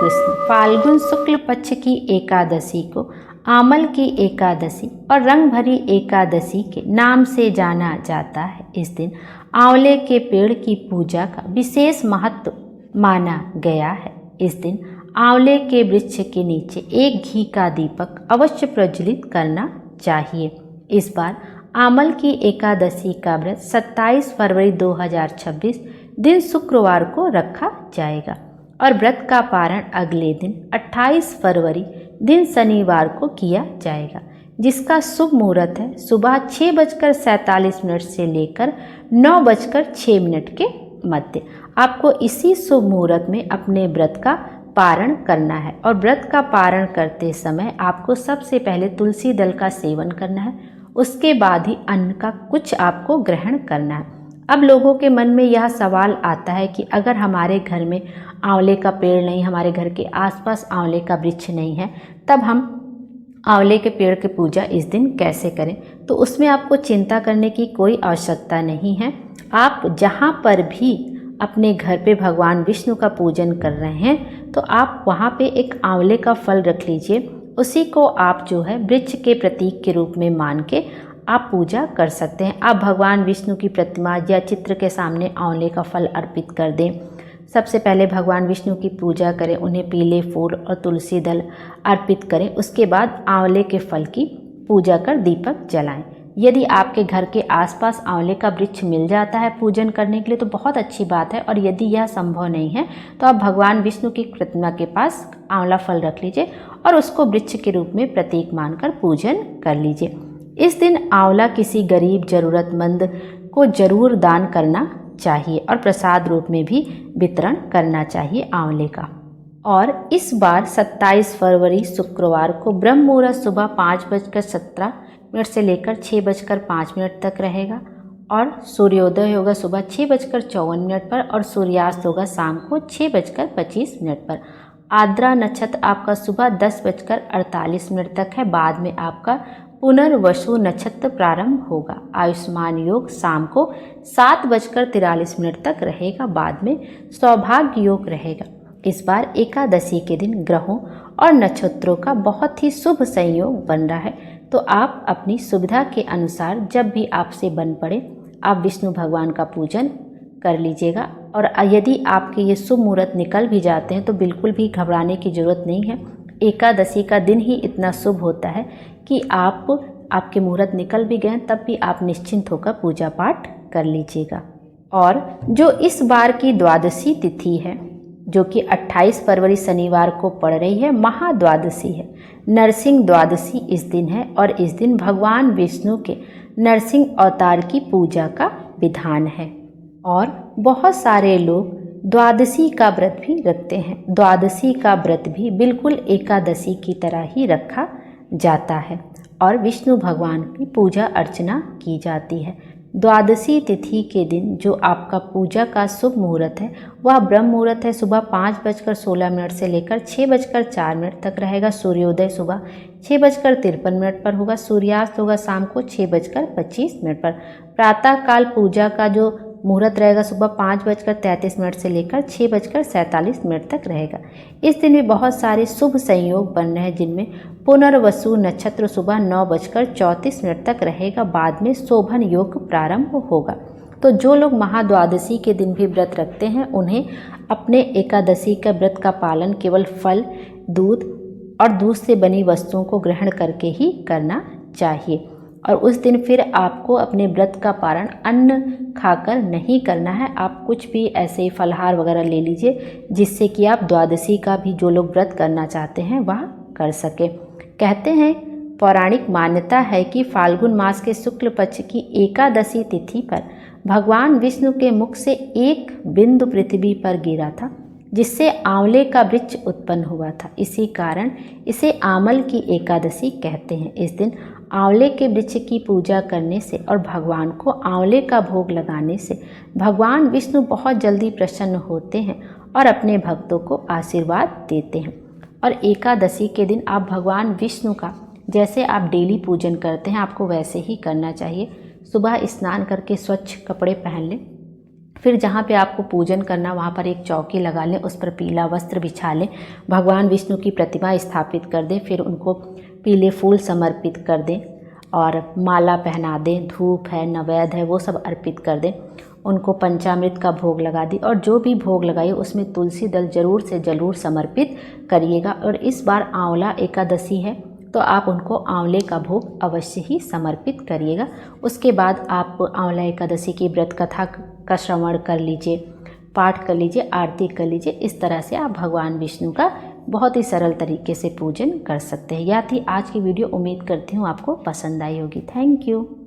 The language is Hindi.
कृष्ण फाल्गुन शुक्ल पक्ष की एकादशी को आमल की एकादशी और रंग भरी एकादशी के नाम से जाना जाता है। इस दिन आंवले के पेड़ की पूजा का विशेष महत्व माना गया है। इस दिन आंवले के वृक्ष के नीचे एक घी का दीपक अवश्य प्रज्वलित करना चाहिए। इस बार आमल की एकादशी का व्रत 27 फरवरी 2026 दिन शुक्रवार को रखा जाएगा और व्रत का पारण अगले दिन 28 फरवरी दिन शनिवार को किया जाएगा, जिसका शुभ मुहूर्त है सुबह 6:47 से लेकर 9:06 के मध्य। आपको इसी शुभ मुहूर्त में अपने व्रत का पारण करना है और व्रत का पारण करते समय आपको सबसे पहले तुलसी दल का सेवन करना है, उसके बाद ही अन्न का कुछ आपको ग्रहण करना है। अब लोगों के मन में यह सवाल आता है कि अगर हमारे घर में आंवले का पेड़ नहीं, हमारे घर के आसपास आंवले का वृक्ष नहीं है, तब हम आंवले के पेड़ की पूजा इस दिन कैसे करें? तो उसमें आपको चिंता करने की कोई आवश्यकता नहीं है। आप जहाँ पर भी अपने घर पे भगवान विष्णु का पूजन कर रहे हैं तो आप वहाँ पे एक आंवले का फल रख लीजिए। उसी को आप जो है वृक्ष के प्रतीक के रूप में मान के आप पूजा कर सकते हैं। आप भगवान विष्णु की प्रतिमा या चित्र के सामने आंवले का फल अर्पित कर दें। सबसे पहले भगवान विष्णु की पूजा करें, उन्हें पीले फूल और तुलसी दल अर्पित करें। उसके बाद आंवले के फल की पूजा कर दीपक जलाएं। यदि आपके घर के आसपास आंवले का वृक्ष मिल जाता है पूजन करने के लिए तो बहुत अच्छी बात है, और यदि यह संभव नहीं है तो आप भगवान विष्णु की प्रतिमा के पास आंवला फल रख लीजिए और उसको वृक्ष के रूप में प्रतीक मानकर पूजन कर लीजिए। इस दिन आंवला किसी गरीब जरूरतमंद को जरूर दान करना चाहिए और प्रसाद रूप में भी वितरण करना चाहिए आंवले का। और इस बार 27 फरवरी शुक्रवार को ब्रह्म मुहूर्त सुबह 5:17 से लेकर 6:05 तक रहेगा और सूर्योदय होगा सुबह 6:54 पर और सूर्यास्त होगा शाम को 6:25 पर। आद्रा नक्षत्र आपका सुबह 10:48 तक है, बाद में आपका पुनर्वसु नक्षत्र प्रारंभ होगा। आयुष्मान योग शाम को 7:43 तक रहेगा, बाद में सौभाग्य योग रहेगा। इस बार एकादशी के दिन ग्रहों और नक्षत्रों का बहुत ही शुभ संयोग बन रहा है, तो आप अपनी सुविधा के अनुसार जब भी आपसे बन पड़े आप विष्णु भगवान का पूजन कर लीजिएगा। और यदि आपके ये शुभ मुहूर्त निकल भी जाते हैं तो बिल्कुल भी घबराने की ज़रूरत नहीं है। एकादशी का दिन ही इतना शुभ होता है कि आपके मुहूर्त निकल भी गए तब भी आप निश्चिंत होकर पूजा पाठ कर लीजिएगा। और जो इस बार की द्वादशी तिथि है जो कि 28 फरवरी शनिवार को पड़ रही है, महाद्वादशी है, नरसिंह द्वादशी इस दिन है और इस दिन भगवान विष्णु के नरसिंह अवतार की पूजा का विधान है। और बहुत सारे लोग द्वादशी का व्रत भी रखते हैं। द्वादशी का व्रत भी बिल्कुल एकादशी की तरह ही रखा जाता है और विष्णु भगवान की पूजा अर्चना की जाती है। द्वादशी तिथि के दिन जो आपका पूजा का शुभ मुहूर्त है वह ब्रह्म मुहूर्त है, सुबह 5:16 से लेकर 6:04 तक रहेगा। सूर्योदय सुबह 6:53 पर होगा, सूर्यास्त होगा शाम को 6:25 पर। प्रातः काल पूजा का जो मुहूर्त रहेगा सुबह 5:33 से लेकर 6:47 तक रहेगा। इस दिन भी बहुत सारे शुभ संयोग बन रहे हैं, जिनमें पुनर्वसु नक्षत्र सुबह 9:34 तक रहेगा, बाद में शोभन योग प्रारंभ होगा। तो जो लोग महाद्वादशी के दिन भी व्रत रखते हैं उन्हें अपने एकादशी का व्रत का पालन केवल फल, दूध और दूध से बनी वस्तुओं को ग्रहण करके ही करना चाहिए। और उस दिन फिर आपको अपने व्रत का पारण अन्न खाकर नहीं करना है। आप कुछ भी ऐसे फलहार वगैरह ले लीजिए जिससे कि आप द्वादशी का भी जो लोग व्रत करना चाहते हैं वह कर सके। कहते हैं, पौराणिक मान्यता है कि फाल्गुन मास के शुक्ल पक्ष की एकादशी तिथि पर भगवान विष्णु के मुख से एक बिंदु पृथ्वी पर गिरा था, जिससे आंवले का वृक्ष उत्पन्न हुआ था। इसी कारण इसे आमल की एकादशी कहते हैं। इस दिन आंवले के वृक्ष की पूजा करने से और भगवान को आंवले का भोग लगाने से भगवान विष्णु बहुत जल्दी प्रसन्न होते हैं और अपने भक्तों को आशीर्वाद देते हैं। और एकादशी के दिन आप भगवान विष्णु का जैसे आप डेली पूजन करते हैं आपको वैसे ही करना चाहिए। सुबह स्नान करके स्वच्छ कपड़े पहन लें, फिर जहाँ पे आपको पूजन करना वहाँ पर एक चौकी लगा लें, उस पर पीला वस्त्र बिछा लें, भगवान विष्णु की प्रतिमा स्थापित कर दें, फिर उनको पीले फूल समर्पित कर दें और माला पहना दें, धूप है, नैवेद्य है, वो सब अर्पित कर दें, उनको पंचामृत का भोग लगा दी और जो भी भोग लगाइए उसमें तुलसी दल जरूर से जरूर समर्पित करिएगा। और इस बार आंवला एकादशी है तो आप उनको आंवले का भोग अवश्य ही समर्पित करिएगा। उसके बाद आप आंवला एकादशी की व्रत कथा का श्रवण कर लीजिए, पाठ कर लीजिए, आरती कर लीजिए। इस तरह से आप भगवान विष्णु का बहुत ही सरल तरीके से पूजन कर सकते हैं। यह थी आज की वीडियो। उम्मीद करती हूँ आपको पसंद आई होगी। Thank you.